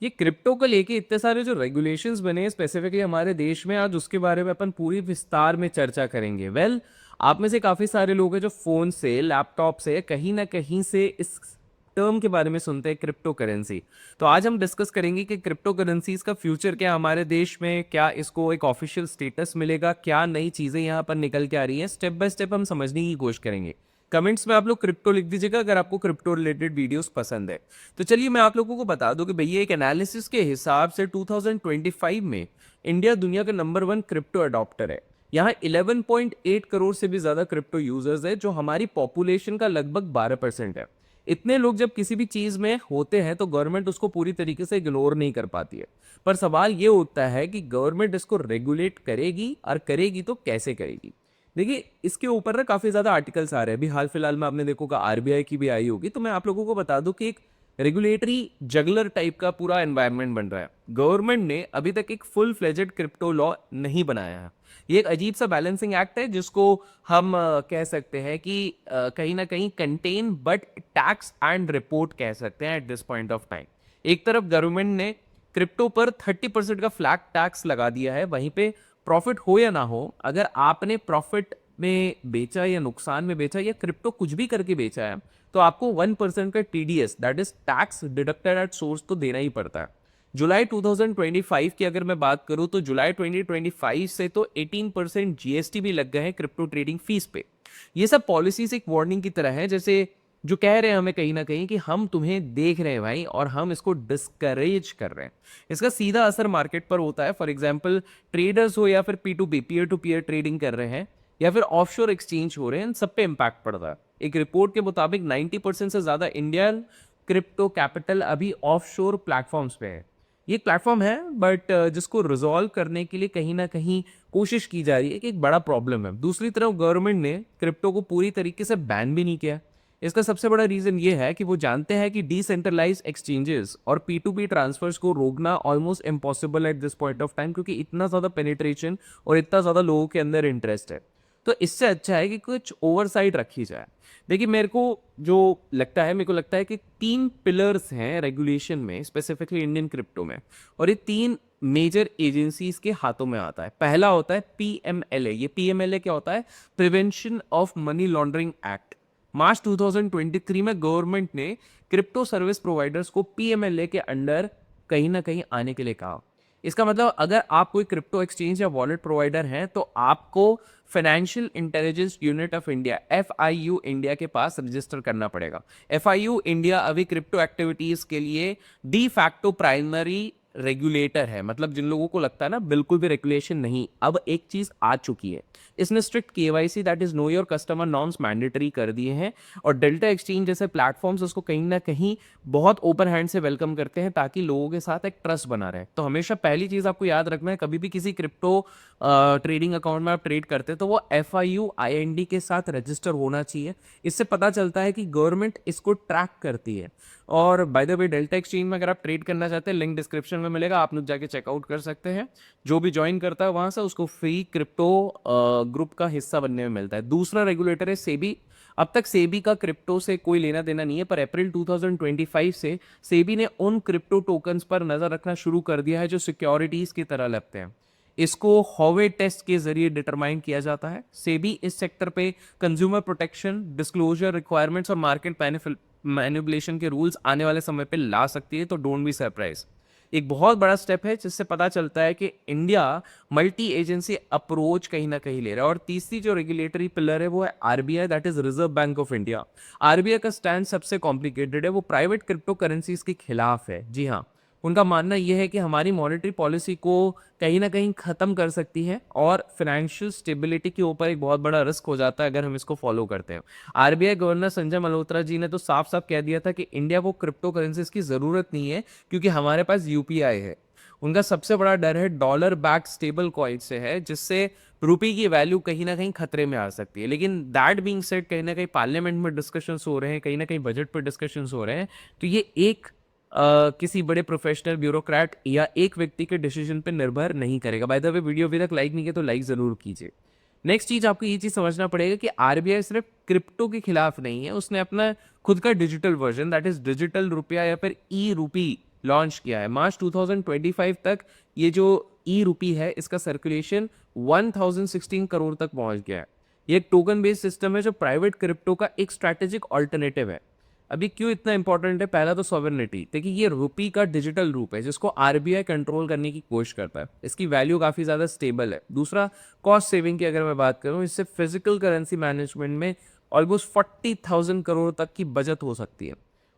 ये क्रिप्टो को लेके इतने सारे जो रेगुलेशंस बने स्पेसिफिकली हमारे देश में, आज उसके बारे में अपन पूरी विस्तार में चर्चा करेंगे। आप में से काफी सारे लोग हैं जो फोन से, लैपटॉप से, कहीं ना कहीं से इस टर्म के बारे में सुनते हैं, क्रिप्टो करेंसी। तो आज हम डिस्कस करेंगे कि क्रिप्टो करेंसीज का फ्यूचर क्या है हमारे देश में, क्या इसको एक ऑफिशियल स्टेटस मिलेगा, क्या नई चीजें यहाँ पर निकल के आ रही हैं, स्टेप बाय स्टेप हम समझने की कोशिश करेंगे। कमेंट्स में आप लोग क्रिप्टो लिख दीजिएगा अगर आपको क्रिप्टो रिलेटेड वीडियोस पसंद है। तो चलिए मैं आप लोगों को बता दूं कि भैया एक एनालिसिस के हिसाब से 2025 में इंडिया दुनिया का नंबर 1 क्रिप्टो अडॉप्टर है। यहाँ 11.8 करोड़ से भी ज्यादा क्रिप्टो यूजर्स है, जो हमारी पॉपुलेशन का लगभग 12% है। इतने लोग जब किसी भी चीज में होते हैं तो गवर्नमेंट उसको पूरी तरीके से इग्नोर नहीं कर पाती है। पर सवाल ये उठता है कि गवर्नमेंट इसको रेगुलेट करेगी, और करेगी तो कैसे करेगी। देखिए, इसके ऊपर ना काफी ज्यादा आर्टिकल्स आ रहे हैं। अभी हाल फिलहाल में आपने देखोगा आरबीआई की भी आई होगी। तो मैं आप लोगों को बता दूं कि एक रेगुलेटरी जगलर टाइप का पूरा एनवायरनमेंट बन रहा है। गवर्नमेंट ने अभी तक एक फुल फ्लेजेड क्रिप्टो लॉ नहीं बनाया है। ये एक अजीब सा बैलेंसिंग एक्ट है, जिसको हम कह सकते हैं कि कहीं ना कहीं contain but tax and report कह सकते हैं at this point of time. एक तरफ गवर्नमेंट ने क्रिप्टो पर 30% का फ्लैट टैक्स लगा दिया है, वहीं पे प्रॉफिट हो या ना हो, अगर आपने प्रॉफिट में बेचा या नुकसान में बेचा या क्रिप्टो कुछ भी करके बेचा है, तो आपको 1% का TDS, that is tax deducted at source, तो देना ही पड़ता है। जुलाई 2025 की अगर मैं बात करूं तो जुलाई 2025 से तो 18% जीएसटी भी लग गए हैं क्रिप्टो ट्रेडिंग फीस पे। ये सब पॉलिसीज एक वार्निंग की तरह है, जैसे जो कह रहे हैं हमें कहीं ना कहीं कि हम तुम्हें देख रहे हैं भाई, और हम इसको डिस्करेज कर रहे हैं। इसका सीधा असर मार्केट पर होता है। फॉर एग्जाम्पल, ट्रेडर्स हो या फिर P2P, peer to peer trading कर रहे हैं, या फिर ऑफशोर एक्सचेंज हो रहे हैं, इन सब पे इंपैक्ट पड़ता है। एक रिपोर्ट के मुताबिक 90% से ज्यादा इंडियन क्रिप्टो कैपिटल अभी ऑफशोर प्लेटफॉर्म्स पे है। ये एक प्लेटफॉर्म है, बट जिसको रिजॉल्व करने के लिए कहीं ना कहीं कोशिश की जा रही है, कि एक बड़ा प्रॉब्लम है। दूसरी तरफ गवर्नमेंट ने क्रिप्टो को पूरी तरीके से बैन भी नहीं किया। इसका सबसे बड़ा रीजन ये है कि वो जानते हैं कि डिसेंट्रलाइज एक्सचेंजेस और P2P ट्रांसफर्स को रोकना almost impossible at this point of time, क्योंकि इतना ज्यादा पेनिट्रेशन और इतना ज्यादा लोगों के अंदर इंटरेस्ट है। तो इससे अच्छा है कि कुछ ओवरसाइट रखी जाए। देखिए, मेरे को लगता है कि 3 पिलर्स हैं रेगुलेशन में, स्पेसिफिकली इंडियन क्रिप्टो में, और ये 3 मेजर एजेंसीज के हाथों में आता है। पहला होता है पीएमएलए। ये पीएमएलए क्या होता है? Prevention of money laundering act. March 2023 में गवर्नमेंट ने क्रिप्टो सर्विस प्रोवाइडर्स को पीएमएलए के अंडर कहीं ना कहीं आने के लिए कहा। इसका मतलब, अगर आप कोई क्रिप्टो एक्सचेंज या वॉलेट प्रोवाइडर हैं, तो आपको financial intelligence unit of India, FIU India के पास रजिस्टर करना पड़ेगा। FIU इंडिया अभी क्रिप्टो एक्टिविटीज के लिए डी फैक्टो प्राइमरी रेगुलेटर है। मतलब जिन लोगों को लगता है ना बिल्कुल भी रेगुलेशन नहीं, अब एक चीज आ चुकी है। इसने strict KYC, that is know your customer norms, mandatory कर दिए हैं। और डेल्टा एक्सचेंज जैसे प्लेटफॉर्म्स उसको कहीं ना कहीं बहुत ओपन हैंड से वेलकम करते हैं, ताकि लोगों के साथ एक ट्रस्ट बना रहे। तो हमेशा पहली चीज आपको याद रखना है, कभी भी किसी क्रिप्टो ट्रेडिंग अकाउंट में आप ट्रेड करते हैं तो वो FIU IND के साथ रजिस्टर होना चाहिए। इससे पता चलता है कि गवर्नमेंट इसको ट्रैक करती है। और by the way, delta exchange में अगर आप ट्रेड करना चाहते हैं, लिंक डिस्क्रिप्शन में मिलेगा, आप लोग जाके चेकआउट कर सकते हैं। जो भी ज्वाइन करता है वहां से उसको फ्री क्रिप्टो ग्रुप का हिस्सा बनने में मिलता है। दूसरा रेगुलेटर है सेबी। अब तक सेबी का क्रिप्टो से कोई लेना देना नहीं है, पर अप्रैल 2025 से सेबी ने उन क्रिप्टो टोकन्स पर नजर रखना शुरू कर दिया है जो सिक्योरिटीज की तरह लगते हैं। इसको हॉवे टेस्ट के जरिए डिटरमाइन किया जाता है। सेबी इस सेक्टर पे कंज्यूमर प्रोटेक्शन, डिस्क्लोजर रिक्वायरमेंट्स और मार्केट मैनिपुलेशन के रूल्स आने वाले समय पे ला सकती है। तो डोंट बी सरप्राइज। एक बहुत बड़ा स्टेप है, जिससे पता चलता है कि इंडिया मल्टी एजेंसी अप्रोच कहीं ना कहीं ले रहा है। और तीसरी जो रेगुलेटरी पिलर है वो है RBI, that is reserve bank of India. RBI का स्टैंड सबसे कॉम्प्लिकेटेड है। वो प्राइवेट क्रिप्टो करेंसीज के खिलाफ है। जी हाँ, उनका मानना यह है कि हमारी मॉनेटरी पॉलिसी को कहीं ना कहीं खत्म कर सकती है, और फाइनेंशियल स्टेबिलिटी के ऊपर एक बहुत बड़ा रिस्क हो जाता है अगर हम इसको फॉलो करते हैं। आरबीआई गवर्नर संजय मल्होत्रा जी ने तो साफ साफ कह दिया था कि इंडिया को क्रिप्टो करेंसीज की जरूरत नहीं है, क्योंकि हमारे पास यूपीआई है। उनका सबसे बड़ा डर है डॉलर बैक स्टेबल कॉइन से है, जिससे रुपये की वैल्यू कहीं ना कहीं खतरे में आ सकती है। लेकिन दैट बीइंग सेड, कहीं ना कहीं पार्लियामेंट में डिस्कशंस हो रहे हैं, कहीं ना कहीं बजट पर डिस्कशंस हो रहे हैं। तो ये एक किसी बड़े प्रोफेशनल ब्यूरोक्रेट या एक व्यक्ति के डिसीजन पे निर्भर नहीं करेगा। बाय द वे, वीडियो अभी तक लाइक नहीं किया तो लाइक जरूर कीजिए। नेक्स्ट चीज आपको ये चीज समझना पड़ेगा कि आरबीआई सिर्फ क्रिप्टो के खिलाफ नहीं है, उसने अपना खुद का digital version, that is digital रुपया या फिर ई रूपी लॉन्च किया है। मार्च 2025 तक ये जो ई रूपी है इसका सर्कुलेशन 1016 करोड़ तक पहुंच गया है। ये एक टोकन बेस्ड सिस्टम है जो प्राइवेट क्रिप्टो का एक स्ट्रैटेजिक ऑल्टरनेटिव है। अभी क्यों इतना इंपॉर्टेंट है? पहला तो सॉवरेनिटी। देखिए ये रुपी का डिजिटल रूप है जिसको आरबीआई कंट्रोल करने की कोशिश करता है। इसकी वैल्यू काफी ज्यादा स्टेबल है। दूसरा, कॉस्ट सेविंग की अगर मैं बात करूं, इससे फिजिकल करेंसी मैनेजमेंट में ऑलमोस्ट 40,000 करोड़ तक की बचत हो सकती है।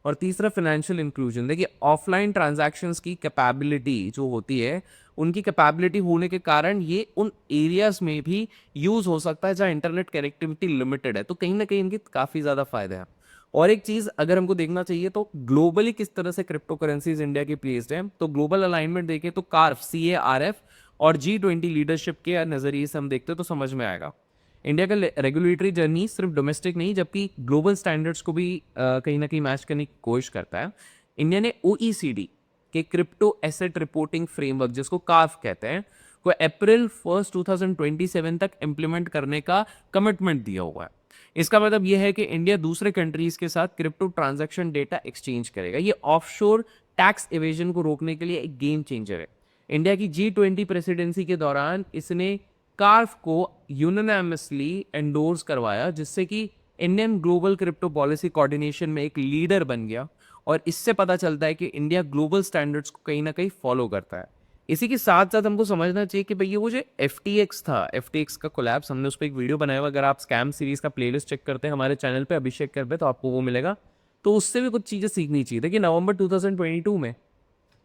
और तीसरा, फाइनेंशियल इंक्लूजन। देखिए ऑफलाइन ट्रांजैक्शंस की कैपेबिलिटी जो होती है, उनकी कैपेबिलिटी होने के कारण ये उन एरियाज में भी यूज हो सकता है जहाँ इंटरनेट कनेक्टिविटी लिमिटेड है। तो कहीं ना कहीं इनके काफी ज्यादा फायदे हैं। और एक चीज अगर हमको देखना चाहिए तो ग्लोबली किस तरह से क्रिप्टो करेंसीज इंडिया की प्लेस्ड है, तो ग्लोबल अलाइनमेंट देखें तो कार्फ, CARF और G20 लीडरशिप के नजरिए से हम देखते हैं तो समझ में आएगा। इंडिया का रेगुलेटरी जर्नी सिर्फ डोमेस्टिक नहीं जबकि ग्लोबल स्टैंडर्ड्स को भी कहीं ना कहीं मैच करने की कोशिश करता है। इंडिया ने OECD के क्रिप्टो एसेट रिपोर्टिंग फ्रेमवर्क, जिसको कार्फ कहते हैं, को अप्रैल 1 2027 तक इम्प्लीमेंट करने का कमिटमेंट दिया हुआ है। इसका मतलब यह है कि इंडिया दूसरे कंट्रीज के साथ क्रिप्टो ट्रांजैक्शन डेटा एक्सचेंज करेगा। ये ऑफशोर टैक्स एवेजन को रोकने के लिए एक गेम चेंजर है। इंडिया की G20 प्रेसिडेंसी के दौरान इसने कार्फ को यूनानिमसली एंडोर्स करवाया, जिससे कि Indian global crypto policy coordination में एक लीडर बन गया। और इससे पता चलता है कि इंडिया ग्लोबल स्टैंडर्ड्स को कहीं ना कहीं फॉलो करता है। इसी के साथ साथ हमको समझना चाहिए कि भैया वो जो FTX था, FTX का कोलैप्स, हमने उस पर एक वीडियो बनाया हुआ। अगर आप स्कैम सीरीज का प्लेलिस्ट चेक करते हैं हमारे चैनल पे, अभिषेक कर पे, तो आपको वो मिलेगा। तो उससे भी कुछ चीज़ें सीखनी चाहिए। देखिए नवंबर 2022 में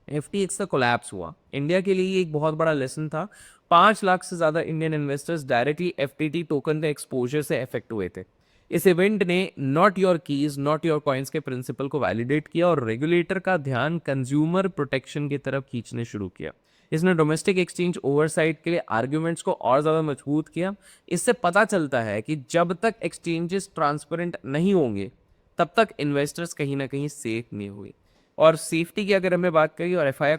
FTX का कोलैप्स हुआ। इंडिया के लिए एक बहुत बड़ा लेसन था। 5 लाख से ज़्यादा Indian investors directly FTT token के एक्सपोजर से अफेक्ट हुए थे। इस इवेंट ने not your keys not your coins के प्रिंसिपल को वैलिडेट किया और रेगुलेटर का ध्यान कंज्यूमर प्रोटेक्शन की तरफ खींचने शुरू किया। इसने डोमेस्टिक एक्सचेंज ओवरसाइट के लिए आर्ग्यूमेंट्स को और ज़्यादा मजबूत किया। इससे पता चलता है कि जब तक एक्सचेंजेस ट्रांसपेरेंट नहीं होंगे तब तक इन्वेस्टर्स कहीं ना कहीं सेफ नहीं हुए। और सेफ्टी की अगर हमें बात करें और FIR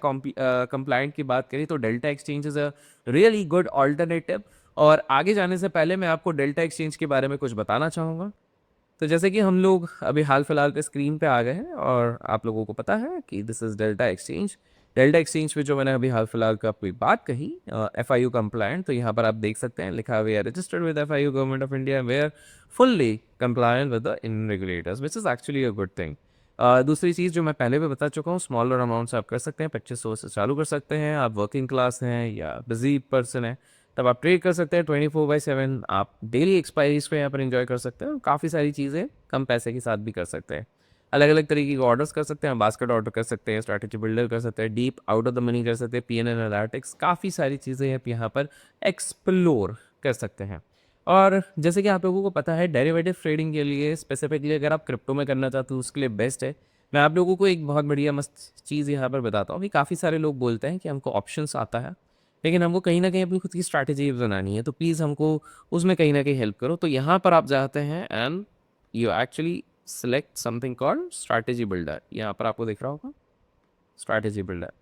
कंप्लाइंट की बात करें तो delta exchange is a really good alternative. और आगे जाने से पहले मैं आपको डेल्टा एक्सचेंज के बारे में कुछ बताना चाहूँगा। तो जैसे कि हम लोग अभी हाल फिलहाल पे स्क्रीन पे आ गए हैं और आप लोगों को पता है कि this is delta exchange. Delta exchange पे जो मैंने अभी हाल फिलहाल का आपकी बात कही, FIU कंप्लायंट, तो यहाँ पर आप देख सकते हैं लिखा हुआ है registered with FIU government of India we're fully compliant with the in regulators which is actually a good thing. दूसरी चीज़ जो मैं पहले भी बता चुका हूँ, स्मॉलर अमाउंट से आप कर सकते हैं, 2500 से चालू कर सकते हैं। आप वर्किंग क्लास हैं या बिजी पर्सन है तब आप ट्रेड कर सकते हैं 24/7। आप डेली एक्सपायरीज को यहाँ पर एंजॉय कर सकते हैं। काफ़ी सारी चीज़ें कम पैसे के साथ भी कर सकते हैं। अलग अलग तरीके के ऑर्डर्स कर सकते हैं, बास्केट ऑर्डर कर सकते हैं, स्ट्रैटेजी बिल्डर कर सकते हैं, deep out of the money कर सकते हैं, PNL एनालिटिक्स, काफ़ी सारी चीज़ें आप यहाँ पर एक्सप्लोर कर सकते हैं। और जैसे कि आप लोगों को पता है डेरिवेटिव ट्रेडिंग के लिए स्पेसिफिकली अगर आप क्रिप्टो में करना चाहते हो उसके लिए बेस्ट है। मैं आप लोगों को एक बहुत बढ़िया मस्त चीज़ यहाँ पर बताता हूँ कि काफ़ी सारे लोग बोलते हैं कि हमको ऑप्शंस आता है लेकिन हमको कहीं ना कहीं अपनी खुद की स्ट्रैटेजी बनानी है, तो प्लीज़ हमको उसमें कहीं ना कहीं हेल्प करो। तो यहाँ पर आप जाते हैं and you actually select something called strategy builder. यहाँ पर आपको दिख रहा होगा स्ट्रैटेजी बिल्डर।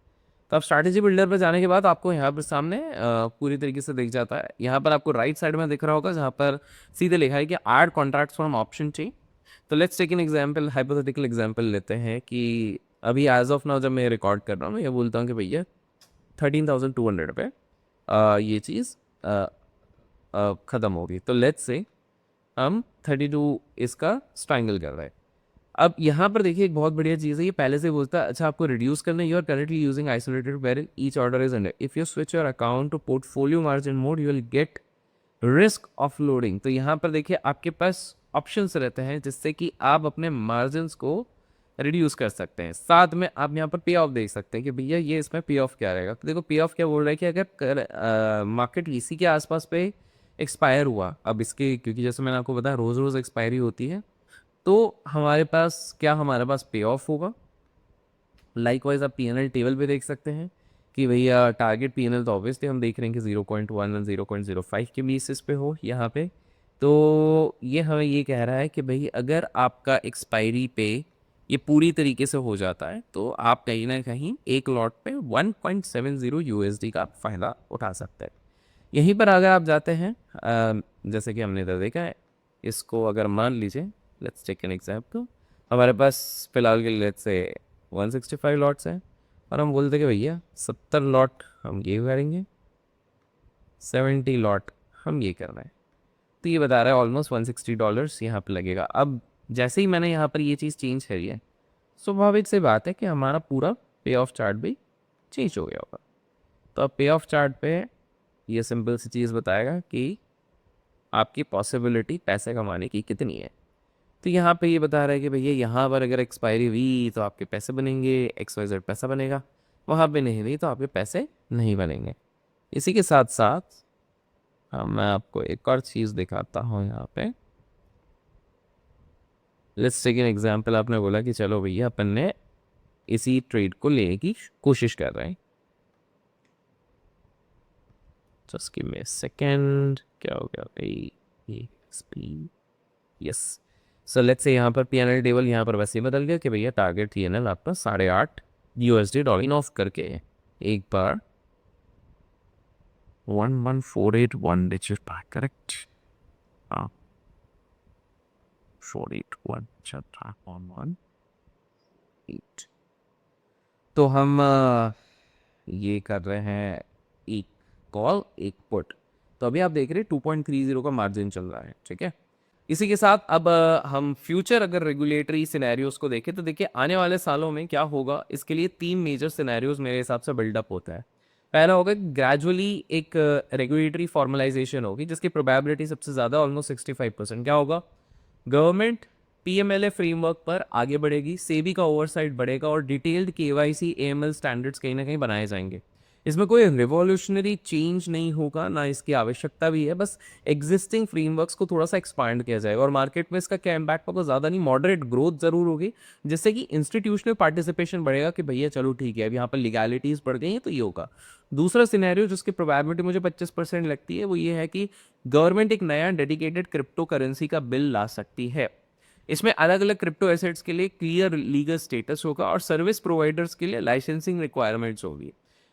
तो आप स्ट्रैटेजी बिल्डर पर जाने के बाद आपको यहाँ पर सामने पूरी तरीके से दिख जाता है। यहाँ पर आपको राइट साइड में दिख रहा होगा जहाँ पर सीधे लिखा है कि add contracts from option chain. तो let's take an example, hypothetical example लेते हैं कि अभी एज ऑफ नाउ जब मैं रिकॉर्ड कर रहा हूँ मैं ये बोलता हूँ कि भैया 13,200 पे ये चीज़ ख़त्म होगी। तो लेट्स से हम 32 इसका स्ट्राइंगल कर रहे हैं। अब यहाँ पर देखिए एक बहुत बढ़िया चीज़ है, ये पहले से बोलता है अच्छा आपको रिड्यूस करना है। You are currently using isolated where each order is under, if you switch your account to portfolio margin mode you will get risk off loading. तो यहाँ पर देखिए आपके पास ऑप्शंस रहते हैं जिससे कि आप अपने मार्जिन को रिड्यूस कर सकते हैं। साथ में आप यहाँ पर पे ऑफ देख सकते हैं कि भैया ये इसमें पे ऑफ क्या रहेगा। तो देखो पे ऑफ क्या बोल रहा है कि अगर मार्केट इसी के आसपास पे एक्सपायर हुआ, अब इसके क्योंकि जैसे मैंने आपको बताया रोज़ रोज़ एक्सपायरी होती है, तो हमारे पास पे ऑफ होगा। लाइकवाइज आप PNL टेबल पे देख सकते हैं कि भैया टारगेट PNL तो ऑब्वियसली हम देख रहे हैं कि 0.1 और 0.05 के बेसिस पे हो यहाँ पे। तो ये हमें ये कह रहा है कि भाई अगर आपका एक्सपायरी पे ये पूरी तरीके से हो जाता है तो आप कहीं ना कहीं एक लॉट पे 1.70 USD का फ़ायदा उठा सकते हैं। यहीं पर अगर आप जाते हैं जैसे कि हमने इधर देखा है, इसको अगर मान लीजिए लेट्स टेक एन एग्जाम्पल, हमारे पास फिलहाल के लेट्स से 165 लॉट्स हैं। और हम बोलते कि भैया 70 लॉट हम ये करेंगे, 70 लॉट हम ये कर रहे हैं। तो ये बता रहा है ऑलमोस्ट $160 यहाँ पे लगेगा। अब जैसे ही मैंने यहाँ पर ये चीज़ चेंज करी है, स्वाभाविक सी बात है कि हमारा पूरा पे ऑफ चार्ट भी चेंज हो गया होगा। तो अब पे ऑफ चार्ट पे ये सिंपल सी चीज़ बताएगा कि आपकी पॉसिबिलिटी पैसे कमाने की कितनी है। तो यहाँ पे ये बता रहा है कि भैया यहाँ पर अगर एक्सपायरी हुई तो आपके पैसे बनेंगे, XYZ पैसा बनेगा, वहाँ पे नहीं हुई तो आपके पैसे नहीं बनेंगे। इसी के साथ साथ मैं आपको एक और चीज़ दिखाता हूँ यहाँ पे। लेट्स टेक एन एग्जांपल, आपने बोला कि चलो भैया अपन ने इसी ट्रेड को लेने की कोशिश कर रहे हैं। Just give me a second, क्या हो गया भाई, ये speed, yes. So let's say यहाँ पर पीएनएल टेबल यहाँ पर वैसे ही बदल गया कि भैया टारगेट पीएनएल आपका $8.5 ऑफ करके एक बार 11481 डिजिट बैक, करेक्ट? हाँ, 481 अच्छा 118। तो हम ये कर रहे हैं एक कॉल एक पुट। तो अभी आप देख रहे हैं 2.30 का मार्जिन चल रहा है, ठीक है। इसी के साथ अब हम फ्यूचर अगर रेगुलेटरी सिनेरियोज को देखें तो देखिए आने वाले सालों में क्या होगा, इसके लिए 3 मेजर सिनेरियोज मेरे हिसाब से बिल्डअप होता है। पहला होगा ग्रेजुअली एक रेगुलेटरी फॉर्मलाइजेशन होगी जिसकी प्रोबेबिलिटी सबसे ज़्यादा ऑलमोस्ट 65%। क्या होगा, गवर्नमेंट पीएमएलए फ्रेमवर्क पर आगे बढ़ेगी, सेबी का ओवरसाइट बढ़ेगा और डिटेल्ड केवाईसी एएमएल स्टैंडर्ड्स कहीं ना कहीं बनाए जाएंगे। इसमें कोई रिवॉल्यूशनरी चेंज नहीं होगा, ना इसकी आवश्यकता भी है, बस एग्जिस्टिंग फ्रेमवर्क्स को थोड़ा सा एक्सपांड किया जाएगा। और मार्केट में इसका क्या इम्पैक्ट होगा, ज़्यादा नहीं, मॉडरेट ग्रोथ जरूर होगी, जिससे कि इंस्टीट्यूशनल पार्टिसिपेशन बढ़ेगा कि भैया चलो ठीक है अब यहाँ पर लीगैलिटीज बढ़ गई हैं तो ये होगा। दूसरा सिनेरियो जिसकी प्रोबेबिलिटी मुझे 25% लगती है वो ये है कि गवर्नमेंट एक नया डेडिकेटेड क्रिप्टो करेंसी का बिल ला सकती है। इसमें अलग अलग क्रिप्टो एसेट्स के लिए क्लियर लीगल स्टेटस होगा और सर्विस प्रोवाइडर्स के लिए लाइसेंसिंग रिक्वायरमेंट्स होगी।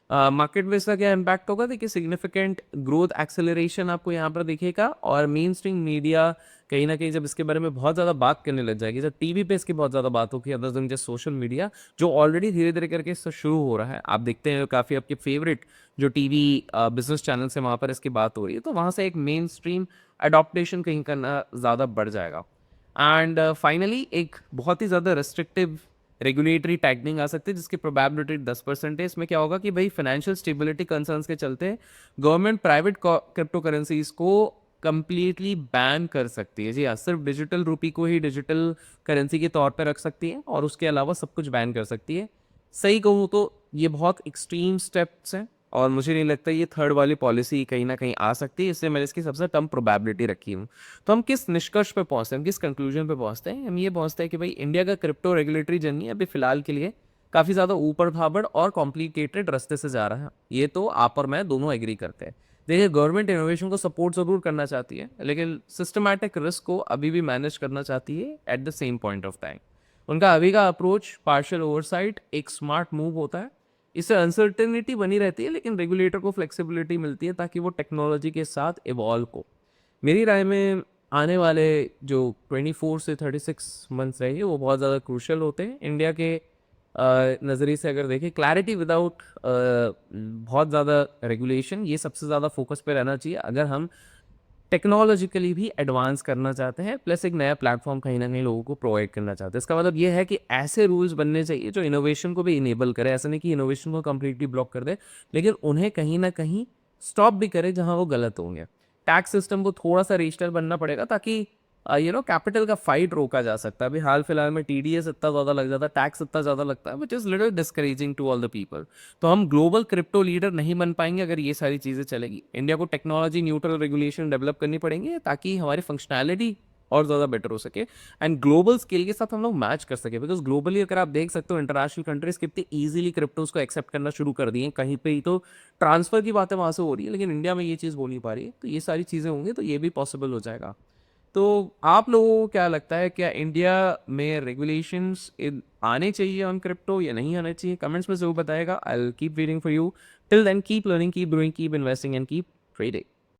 मार्केट में इसका क्या इम्पैक्ट होगा, देखिए सिग्निफिकेंट ग्रोथ एक्सेलरेशन आपको यहाँ पर दिखेगा और मेन स्ट्रीम मीडिया कहीं ना कहीं जब इसके बारे में बहुत ज़्यादा बात करने लग जाएगी, जब टीवी पे इसकी बहुत ज़्यादा बात होगी other than just social media, जो ऑलरेडी धीरे धीरे करके इससे शुरू हो रहा है। आप देखते हैं काफ़ी आपके फेवरेट जो टीवी बिजनेस चैनल से वहाँ पर इसकी बात हो रही है, तो वहाँ से एक मेन स्ट्रीम अडॉप्टेशन कहीं करना ज़्यादा बढ़ जाएगा। एंड फाइनली एक बहुत ही ज़्यादा रेस्ट्रिक्टिव रेगुलेटरी टाइटनिंग आ सकती है जिसकी प्रोबेबिलिटी 10% है। इसमें क्या होगा कि भाई फाइनेंशियल स्टेबिलिटी कंसर्न्स के चलते गवर्नमेंट प्राइवेट क्रिप्टो करेंसीज को कंप्लीटली बैन कर सकती है। जी हाँ, सिर्फ डिजिटल रूपी को ही डिजिटल करेंसी के तौर पर रख सकती है और उसके अलावा सब कुछ बैन कर सकती है। सही कहूँ तो ये बहुत एक्सट्रीम स्टेप्स हैं और मुझे नहीं लगता ये थर्ड वाली पॉलिसी कहीं ना कहीं आ सकती है, इसलिए मैंने इसकी सबसे कम प्रोबेबिलिटी रखी हूँ। तो हम किस निष्कर्ष पे पहुंचते हैं, हम किस कंक्लूजन पे पहुंचते हैं, हम ये पहुंचते हैं कि भाई इंडिया का क्रिप्टो रेगुलेटरी जर्नी अभी फिलहाल के लिए काफ़ी ज़्यादा ऊपर खाबड़ और कॉम्प्लिकेटेड रास्ते से जा रहा है। ये तो आप और मैं दोनों एग्री करते हैं। देखिए गवर्नमेंट इनोवेशन को सपोर्ट ज़रूर करना चाहती है लेकिन सिस्टमैटिक रिस्क को अभी भी मैनेज करना चाहती है at the same point of time. उनका अभी का अप्रोच पार्शियल ओवरसाइट एक स्मार्ट मूव होता है। इससे अनसर्टेनिटी बनी रहती है लेकिन रेगुलेटर को फ्लेक्सिबिलिटी मिलती है ताकि वो टेक्नोलॉजी के साथ इवॉल्व हो। मेरी राय में आने वाले जो 24 से 36 मंथ्स रहेंगे वो बहुत ज़्यादा क्रूशल होते हैं इंडिया के नज़रिए से। अगर देखें क्लैरिटी विदाउट बहुत ज़्यादा रेगुलेशन, ये सबसे ज़्यादा फोकस पे रहना चाहिए अगर हम टेक्नोलॉजिकली भी एडवांस करना चाहते हैं, प्लस एक नया प्लेटफॉर्म कहीं ना कहीं लोगों को प्रोवाइड करना चाहते हैं। इसका मतलब ये है कि ऐसे रूल्स बनने चाहिए जो इनोवेशन को भी इनेबल करे, ऐसा नहीं कि इनोवेशन को कम्प्लीटली ब्लॉक कर दे लेकिन उन्हें कहीं ना कहीं स्टॉप भी करे जहां वो गलत होंगे। टैक्स सिस्टम को थोड़ा सा रेशनल बनना पड़ेगा ताकि कैपिटल का फाइट रोका जा सकता है। अभी हाल फिलहाल में टीडीएस इतना ज़्यादा लग जाता है, टैक्स इतना ज़्यादा लगता है which is little discouraging to all the people. तो हम ग्लोबल क्रिप्टो लीडर नहीं बन पाएंगे अगर ये सारी चीज़ें चलेगी। इंडिया को टेक्नोलॉजी न्यूट्रल रेगुलेशन डेवलप करनी पड़ेंगे ताकि हमारी फंक्शनैलिटी और ज़्यादा बेटर हो सके एंड ग्लोबल स्केल के साथ हम लोग मैच कर सके। बिकॉज ग्लोबली अगर आप देख सकते हो इंटरनेशनल कंट्रीज कितनी ईजिली क्रिप्टोज को एक्सेप्ट करना शुरू कर दिए, कहीं पे ही तो ट्रांसफर की बातें वहाँ से हो रही है लेकिन इंडिया में ये चीज़ हो नहीं पा रही है। तो ये सारी चीज़ें होंगी तो ये भी पॉसिबल हो जाएगा। तो आप लोगों को क्या लगता है, क्या इंडिया में रेगुलेशंस आने चाहिए ऑन क्रिप्टो या नहीं आने चाहिए? कमेंट्स में जरूर बताएगा। I will keep waiting for you. Till then keep learning, keep growing, keep investing and keep trading.